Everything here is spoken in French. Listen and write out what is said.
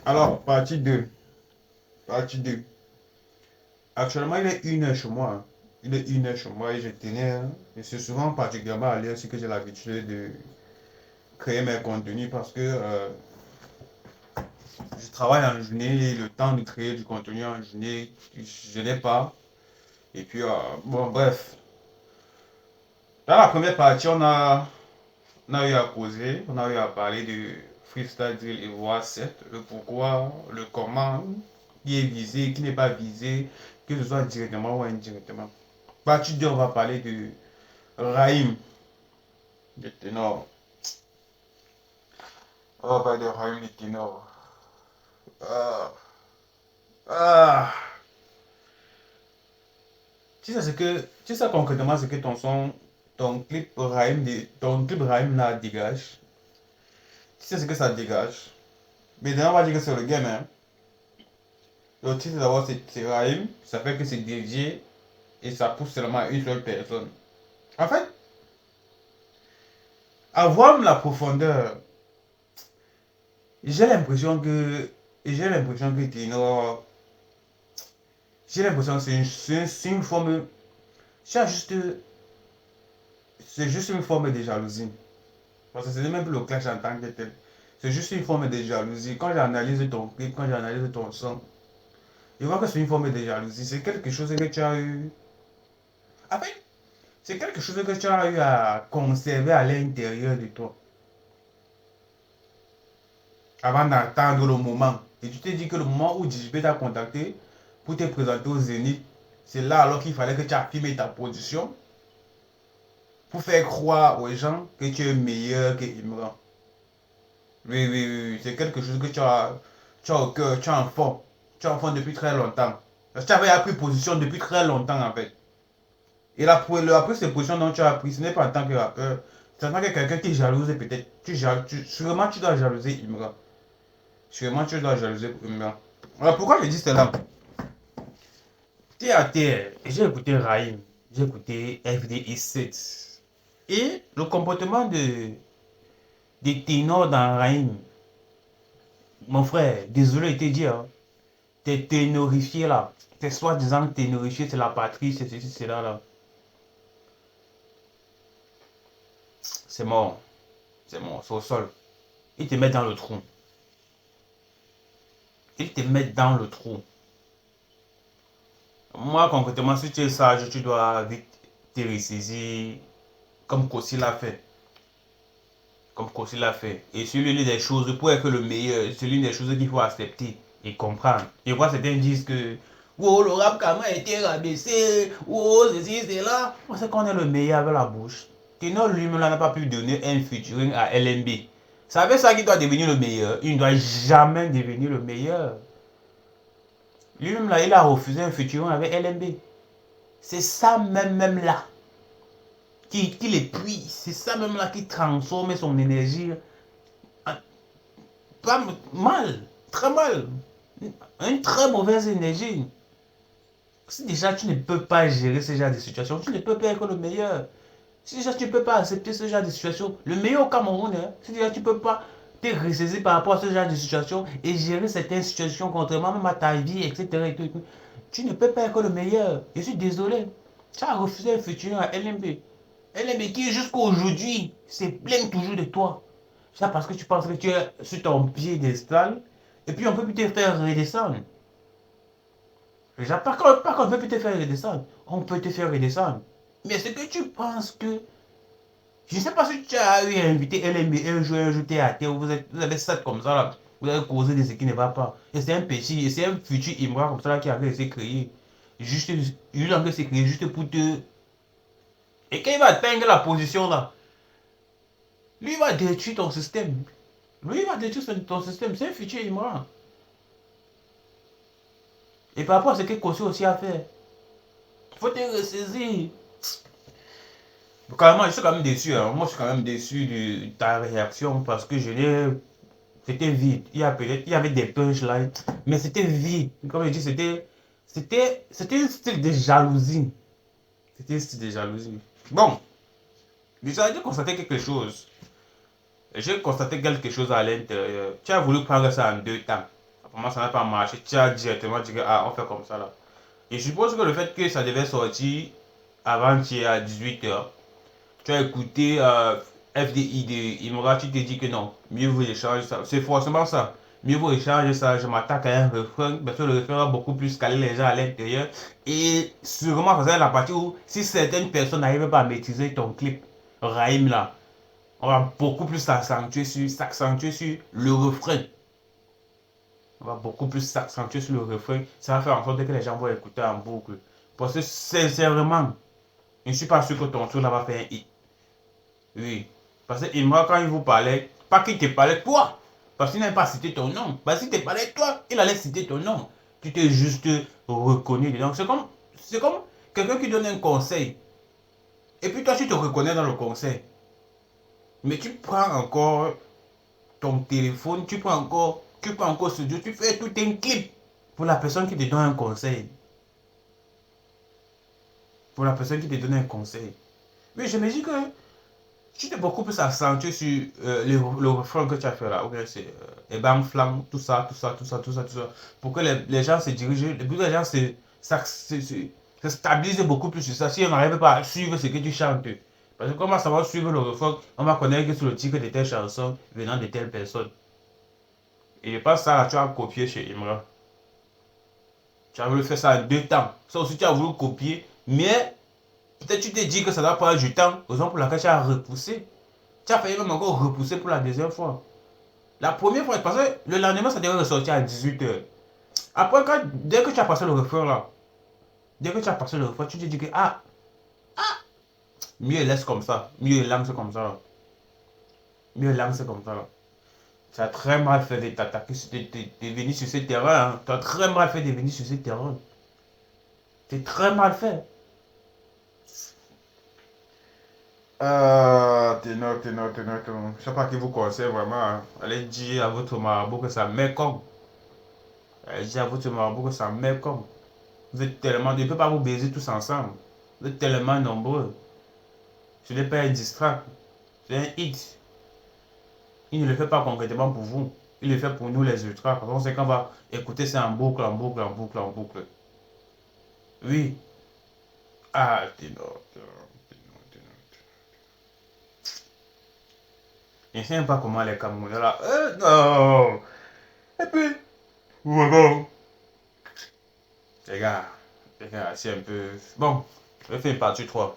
Alors, partie 2. Partie 2. Actuellement, il est 1 heure chez moi, hein. Il est 1 heure chez moi et je tenais, hein. Et c'est souvent particulièrement à l'heure que j'ai l'habitude de créer mes contenus parce que je travaille en journée et le temps de créer du contenu en journée, je n'ai pas. Et puis, bon, bref. Dans la première partie, on a eu à causer, on a eu à parler de freestyle drill et voix 7, le pourquoi, le comment, qui est visé, qui n'est pas visé, que ce soit directement ou indirectement. Partie 2, on va parler de Raïm, le ténor. On va parler de Raïm, le ténor. Ah, ah. Tu sais concrètement ce que ton clip Raïm là dégage. Tu sais ce que ça dégage. Mais maintenant, on va dire que c'est le game, hein. Le titre d'abord, c'est Raïm. Ça fait que c'est dédié et ça pousse seulement à une seule personne. En fait, avoir la profondeur, j'ai l'impression que. J'ai l'impression que Tino. J'ai l'impression que c'est une forme. C'est juste. C'est juste une forme de jalousie. Parce que c'est même plus le clash en tant que tel. C'est juste une forme de jalousie. Quand j'analyse ton clip, quand j'analyse ton son, je vois que c'est une forme de jalousie. C'est quelque chose que tu as eu. En fait, c'est quelque chose que tu as eu à conserver à l'intérieur de toi. Avant d'attendre le moment. Et tu t'es dit que le moment où JP t'a contacté pour te présenter au Zénith, c'est là alors qu'il fallait que tu affirmes ta position pour faire croire aux gens que tu es meilleur que Imran. Oui, oui, oui, oui, c'est quelque chose que tu as au cœur, tu as en fond. Tu as en fond depuis très longtemps. Parce que tu avais appris position depuis très longtemps en fait. Et la prise de position dont tu as appris, ce n'est pas en tant que rappeur, c'est en tant que quelqu'un qui est jalouse peut-être. Sûrement tu dois jalouser Imran. Sûrement tu dois jalouser Imran. Alors pourquoi je dis cela? Terre à terre, j'ai écouté Raïm, j'ai écouté FDI7. Et le comportement des ténors dans Raïm, mon frère, désolé de te dire, hein, t'es ténorifié là. T'es soi-disant ténorifié, c'est la patrie, c'est ceci, c'est là, là. C'est mort. C'est mort, c'est au sol. Ils te mettent dans le trou. Ils te mettent dans le trou. Moi, concrètement, si tu es sage, tu dois vite te ressaisir comme Kossi l'a fait. Comme Kossi l'a fait. Et c'est l'une des choses, pour être le meilleur, c'est l'une des choses qu'il faut accepter et comprendre. Et moi, certains disent que oh, le rap Kama a été rabaissé, oh, ceci, c'est là. Moi, c'est qu'on est le meilleur avec la bouche. Tenor lui-même n'a pas pu donner un featuring à LMB. C'est avec ça qu'il doit devenir le meilleur. Il ne doit jamais devenir le meilleur. Lui-même là, il a refusé un featuring avec LMB. C'est ça même là qui l'épuise. C'est ça même là qui transforme son énergie. Pas mal, très mal. Une très mauvaise énergie. Si déjà tu ne peux pas gérer ce genre de situation, tu ne peux pas être le meilleur. Si déjà tu ne peux pas accepter ce genre de situation, le meilleur au Cameroun, hein, si déjà tu ne peux pas te ressaisir par rapport à ce genre de situation et gérer certaines situations contrairement même à ta vie, etc. Tu ne peux pas être le meilleur. Je suis désolé. Tu as refusé un futur à LMB. LMB qui jusqu'à aujourd'hui se plaint toujours de toi. Ça parce que tu penses que tu es sur ton pied d'estal et puis on peut plus te faire redescendre. Par contre, on peut plus te faire redescendre. On peut te faire redescendre. Mais ce que tu penses que. Je ne sais pas si tu as eu invité LMB un jour, un jour, à terre, vous avez ça comme ça là. Vous avez causé de ce qui ne va pas. Et c'est un petit, et c'est un futur Imra comme ça là qui avait été créé. Juste, il a été créé juste pour te. Et quand il va atteindre la position là, lui il va détruire ton système. Lui il va détruire ton système. C'est un futur Imra. Et par rapport à ce que Kossi aussi a fait, il faut te ressaisir. Carrément, je suis quand même déçu, hein. Moi, je suis quand même déçu de ta réaction parce que je l'ai. C'était vide. Il y avait des punchlines, mais c'était vide. Comme je dis, c'était un style de jalousie. C'était un style de jalousie. Bon, déjà, j'ai constaté quelque chose. J'ai constaté quelque chose à l'intérieur. Tu as voulu prendre ça en deux temps. comment ça n'a pas marché, tu as directement dit que ah, on fait comme ça là. Et je suppose que le fait que ça devait sortir avant-hier à 18h, tu as écouté FDI de Imra, tu te dis que non, mieux vaut échanger ça. C'est forcément ça. Mieux vaut échanger ça, je m'attaque à un refrain, parce que le refrain va beaucoup plus caler les gens à l'intérieur. Et sûrement, ça c'est la partie où si certaines personnes n'arrivent pas à maîtriser ton clip, Raïm là, on va beaucoup plus s'accentuer sur le refrain. On va beaucoup plus s'accentuer sur le refrain. Ça va faire en sorte que les gens vont écouter en boucle. Parce que sincèrement, je ne suis pas sûr que ton tour là va faire un hit. Oui. Parce que Imra, quand il vous parlait, pas qu'il te parlait toi. Parce qu'il n'avait pas cité ton nom. Parce qu'il te parlait toi, il allait citer ton nom. Tu t'es juste reconnu dedans. C'est comme quelqu'un qui donne un conseil. Et puis toi, tu te reconnais dans le conseil. Mais tu prends encore ton téléphone, tu prends encore ce jeu, tu fais tout un clip pour la personne qui te donne un conseil. Pour la personne qui te donne un conseil. Oui, je me dis que tu t'es beaucoup plus accentué sur le refrain que tu as fait là. Ou bien c'est les bam flam, tout ça, tout ça, tout ça, tout ça, tout ça. Pour que les gens se dirigent, pour que les gens se stabilisent beaucoup plus sur ça. Si on n'arrive pas à suivre ce que tu chantes. Parce que comment ça va suivre le refrain, on va connaître que c'est le titre de telle chanson venant de telle personne. Et je pense que ça, là, tu as copié chez Imran. Tu as voulu faire ça en 2 temps. Ça aussi, tu as voulu copier. Mais peut-être tu t'es dit que ça doit prendre du temps. Raison pour laquelle tu as repoussé. Tu as failli même encore repousser pour la deuxième fois. La première fois, parce que le lendemain, ça devait ressortir à 18h. Après, dès que tu as passé le refrain là, dès que tu as passé le refrain, tu te dis que mieux laisse comme ça. Mieux lance comme ça. Là. Mieux lance comme ça. Là. Tu as très mal fait de t'attaquer, de venir sur ce terrain. Hein. Tu as très mal fait de venir sur ce terrain. C'est très mal fait. Ténor. Je sais pas qui vous conseille vraiment. Hein. Allez dire à votre marabout que ça met comme. Allez dire à votre marabout que ça met comme. Vous êtes tellement. Je ne peux pas vous baiser tous ensemble. Vous êtes tellement nombreux. Ce n'est pas un distract. C'est un hit. Il ne le fait pas concrètement pour vous. Il le fait pour nous les ultras. Parce qu'on sait qu'on va écouter ça en boucle, en boucle, en boucle, en boucle. Oui. Ah, ténor. Je ne sais même pas comment les Camerounais là. Non. Et puis, bon. Les gars, c'est un peu. Bon, je vais faire une partie 3.